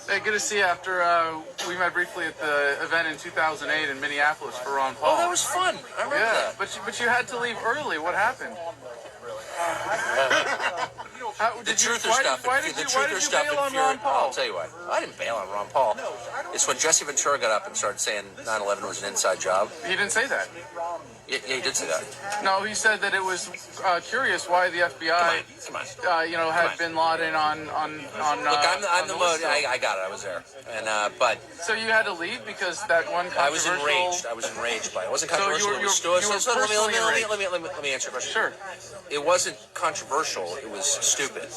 Hey, good to see you after we met briefly at the event in 2008 in Minneapolis for Ron Paul. Oh, that was fun. I remember that. But you had to leave early. What happened? The truth or stuff. Why did you bail on Ron Paul? I'll tell you why. I didn't bail on Ron Paul. It's when Jesse Ventura got up and started saying 9/11 was an inside job. He didn't say that. Yeah, he did say that. No, he said that it was curious why the FBI, had Bin Laden on. Look, I'm the mode. I got it. I was there, and but. So you had to leave because that one controversial. I was enraged by it. It wasn't controversial. Let me answer your question. Sure. It wasn't controversial. It was stupid.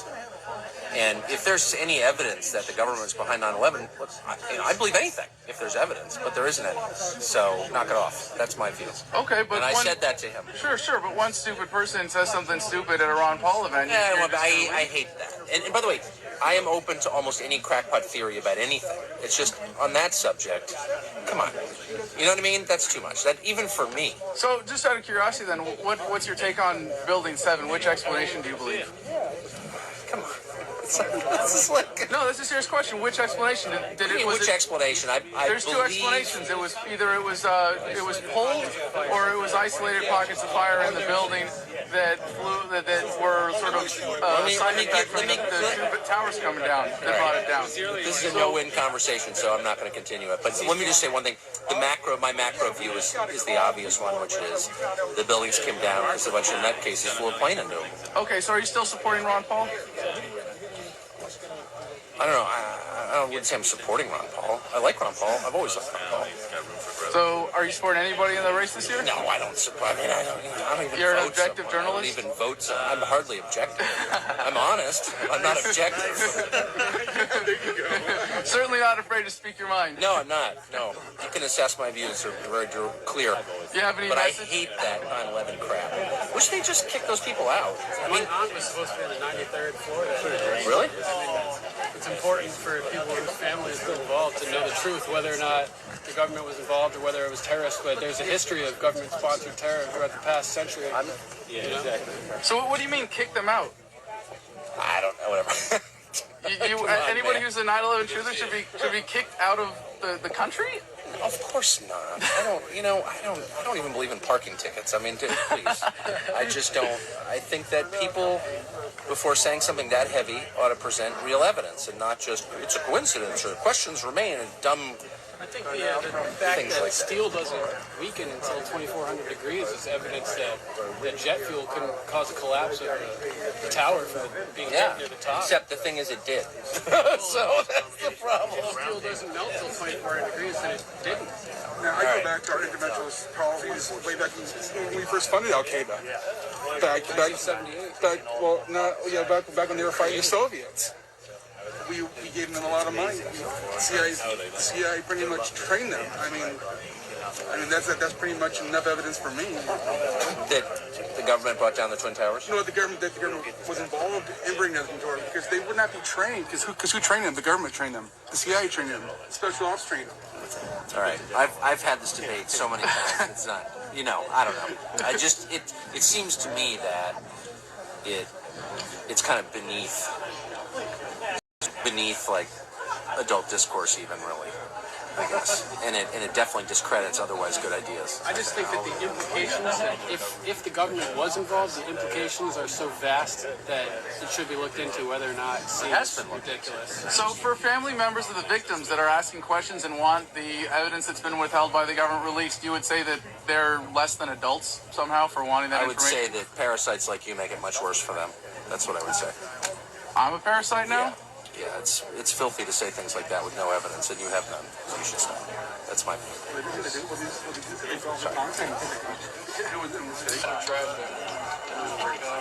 And if there's any evidence that the government's behind 9/11, look, I believe anything if there's evidence, but there isn't any. So knock it off. That's my view. Okay, but and I said that to him. Sure, but one stupid person says something stupid at a Ron Paul event. Yeah, I hate that. And by the way, I am open to almost any crackpot theory about anything. It's just on that subject. Come on, you know what I mean? That's too much. That even for me. So, just out of curiosity, then, what's your take on Building 7? Which explanation do you believe? Come on. No, that's a serious question. Which explanation did it? Which explanation? There's two explanations. It was either it was pulled, or it was isolated pockets of fire in the building that were sort of side effect from the two towers coming down that brought it down. This is a no-win conversation, so I'm not going to continue it. But let me just say one thing: my macro view is the obvious one, which is the buildings came down because a bunch of nutcases flew a plane into them. Okay, so are you still supporting Ron Paul? I don't know. I wouldn't say I'm supporting Ron Paul. I like Ron Paul. I've always liked Ron Paul. So, are you supporting anybody in the race this year? No, I don't support. I don't even. You're vote an objective someone. journalist. I don't even vote. I'm hardly objective. I'm honest. I'm not objective. Certainly not afraid to speak your mind. No, I'm not. No, you can assess my views. They're very clear. You have any but message? I hate that 9/11 crap. Wish they just kicked those people out. I mean, my aunt was supposed to be on the 93rd floor. Really? It's important for people whose family is involved to know the truth, whether or not the government was involved or whether it was terrorists. But there's a history of government-sponsored terror throughout the past century. Exactly. So what do you mean kick them out? I don't know. Whatever. Anybody who's a 9/11 truther should be kicked out of the country? Of course not. I don't even believe in parking tickets. I mean, please. I just don't. I think that people, before saying something that heavy, ought to present real evidence and not just it's a coincidence or questions remain and dumb. I think the fact that steel doesn't weaken until 2,400 degrees is evidence that jet fuel couldn't cause a collapse of the tower from being hit near the top. Except the thing is, it did. So that's the problem. If steel doesn't melt until 2,400 degrees, then it didn't. Now, I go back to our interventionalist policies way back when we first funded Al Qaeda. Back when they were fighting the Soviets. We gave them a lot of money. The CIA pretty much trained them. I mean that's pretty much enough evidence for me. That the government brought down the Twin Towers? No, the government was involved in bringing them to because they would not be trained. Because who trained them? The government trained them. The CIA trained them. Special ops trained them. All right, I've had this debate so many times. It's not, I don't know. I just it seems to me that it's kind of beneath like adult discourse even really, I guess, and it definitely discredits otherwise good ideas. I just think that the implications, if the government was involved, the implications are so vast that it should be looked into whether or not it seems ridiculous. So for family members of the victims that are asking questions and want the evidence that's been withheld by the government released, you would say that they're less than adults somehow for wanting that information? I would say that parasites like you make it much worse for them. That's what I would say. I'm a parasite now? Yeah, it's filthy to say things like that with no evidence, and you have none, so you should stop. That's my view.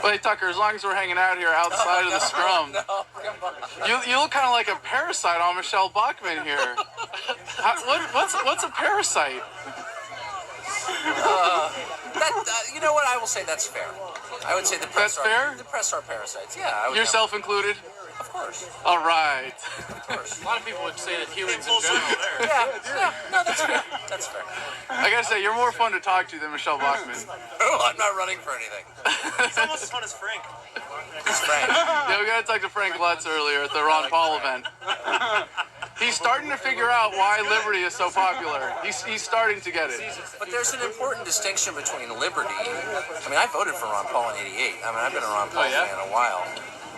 But hey, Tucker, as long as we're hanging out here outside of the scrum, you look kind of like a parasite on Michelle Bachmann here. What's a parasite? You know what? I will say that's fair. I would say the press the press are parasites. Yeah, yourself included. Of course. All right. Of course. A lot of people would say that humans in general. Yeah. No, that's fair. That's fair. I gotta say, you're more fun to talk to than Michelle Bachmann. Oh, I'm not running for anything. He's almost as fun as Frank. It's Frank. Yeah, we gotta talk to Frank Lutz earlier at the Ron Paul event. He's starting to figure out why liberty is so popular. He's starting to get it. But there's an important distinction between liberty. I mean, I voted for Ron Paul in '88. I mean, I've been a Ron Paul fan a while.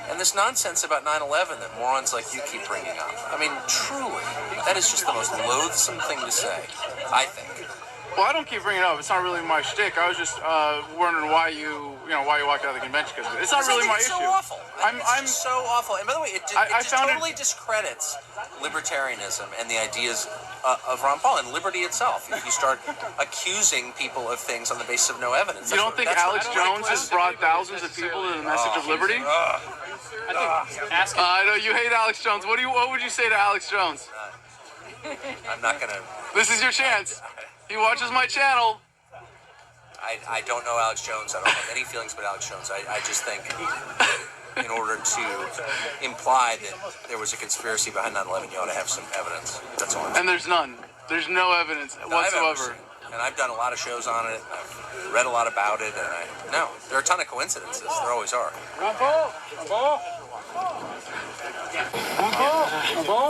And this nonsense about 9/11 that morons like you keep bringing up. I mean, truly, that is just the most loathsome thing to say, I think. Well, I don't keep bringing it up. It's not really my shtick. I was just wondering why you walked out of the convention, because it's not really my issue. It's so awful. I'm so awful. And by the way, it just totally discredits libertarianism and the ideas of Ron Paul and liberty itself. If you start accusing people of things on the basis of no evidence. You don't think Alex Jones has brought thousands of people to the message of liberty? I know you hate Alex Jones. What would you say to Alex Jones? I'm not gonna. This is your chance. He watches my channel. I don't know Alex Jones. I don't have any feelings about Alex Jones. I just think that in order to imply that there was a conspiracy behind 9/11, you ought to have some evidence. That's all. And there's none. There's no evidence whatsoever. And I've done a lot of shows on it. I've read a lot about it. And there are a ton of coincidences. There always are.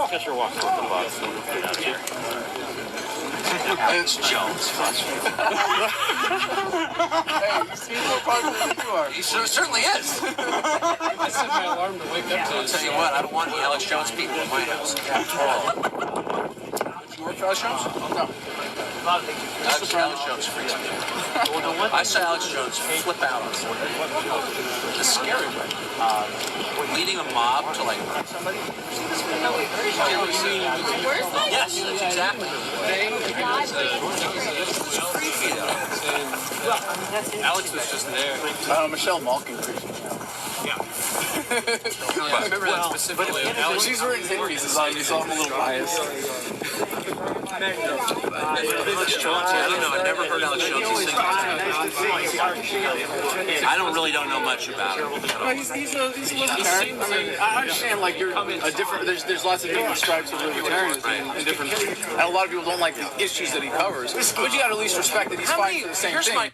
Catch your walk on the box. It's Jones. Hey, he's more popular than you are. He certainly is. I set my alarm to wake up to. I'll tell you what, I don't want any Alex Jones people in my house. Did you work for Alex Jones? No. Alex Jones freaks me out. I saw Alex Jones flip out on somebody. The scary way. Leading a mob to somebody. Yes, that's exactly. Alex was just there. Michelle Malkin creeps me out. Yeah. I remember that specifically. Alex, She's wearing hit pieces on me, so I'm a little biased. I don't know. I've never heard Alex Jones sing. I don't know much about him. He's a libertarian. I mean, I understand you're a different. There's lots of different stripes of libertarianism and different. And a lot of people don't like the issues that he covers. But you got to at least respect that he's fighting for the same thing.